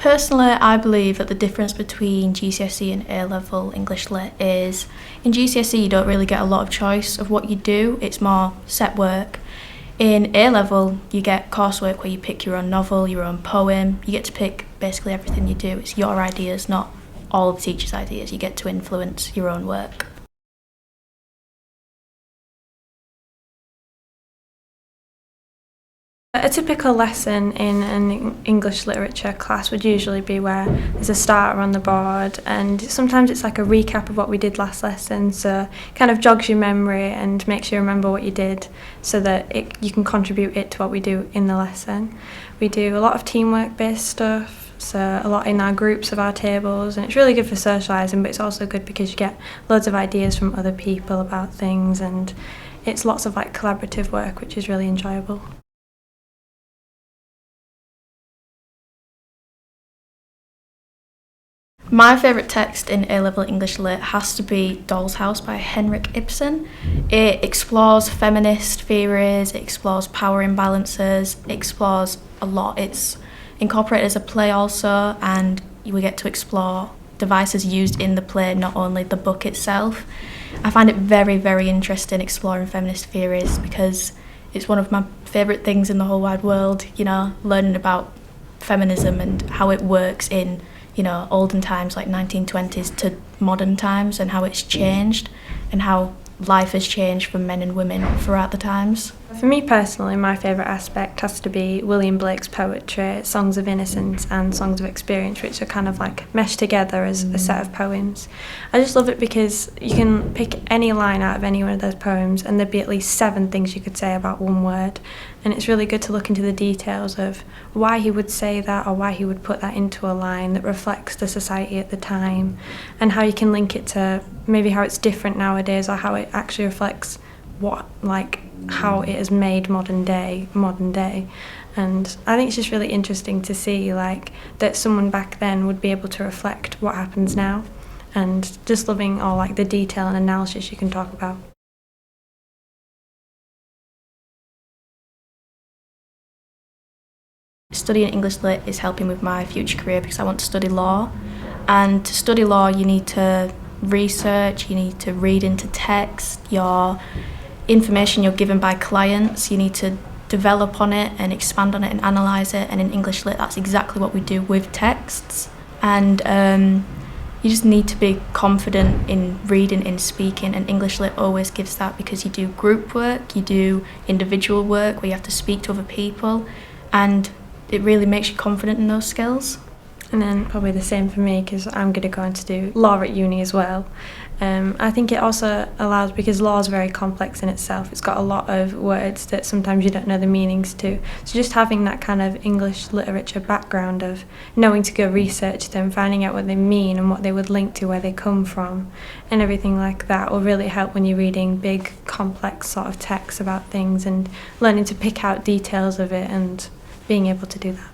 Personally, I believe that the difference between GCSE and A-level English Lit is in GCSE you don't really get a lot of choice of what you do, it's more set work. In A-level you get coursework where you pick your own novel, your own poem, you get to pick basically everything you do. It's your ideas, not all of the teacher's ideas. You get to influence your own work. A typical lesson in an English literature class would usually be where there's a starter on the board, and sometimes it's like a recap of what we did last lesson, so it kind of jogs your memory and makes you remember what you did so that you can contribute it to what we do in the lesson. We do a lot of teamwork based stuff, so a lot in our groups of our tables, and it's really good for socialising, but it's also good because you get loads of ideas from other people about things, and it's lots of like collaborative work, which is really enjoyable. My favourite text in A-level English Lit has to be Doll's House by Henrik Ibsen. It explores feminist theories, it explores power imbalances, it explores a lot. It's incorporated as a play also, and we get to explore devices used in the play, not only the book itself. I find it very, very interesting exploring feminist theories because it's one of my favourite things in the whole wide world, learning about feminism and how it works in olden times like 1920s to modern times, and how it's changed and how life has changed for men and women throughout the times. For me personally, my favourite aspect has to be William Blake's poetry, Songs of Innocence and Songs of Experience, which are kind of like meshed together as a set of poems. I just love it because you can pick any line out of any one of those poems and there'd be at least 7 things you could say about one word, and it's really good to look into the details of why he would say that or why he would put that into a line that reflects the society at the time, and how you can link it to maybe how it's different nowadays or how it actually reflects how it has made modern day. And I think it's just really interesting to see that someone back then would be able to reflect what happens now, and just loving all the detail and analysis you can talk about. Studying English Lit is helping with my future career because I want to study law, and to study law you need to research, you need to read into text, your information you're given by clients, you need to develop on it and expand on it and analyse it, and in English Lit that's exactly what we do with texts. And you just need to be confident in reading, in speaking, and English Lit always gives that because you do group work, you do individual work where you have to speak to other people, and it really makes you confident in those skills. And then probably the same for me because I'm going to go on to do law at uni as well. I think it also allows, because law is very complex in itself, it's got a lot of words that sometimes you don't know the meanings to. So just having that kind of English literature background of knowing to go research them, finding out what they mean and what they would link to, where they come from, and everything like that will really help when you're reading big, complex sort of texts about things and learning to pick out details of it and being able to do that.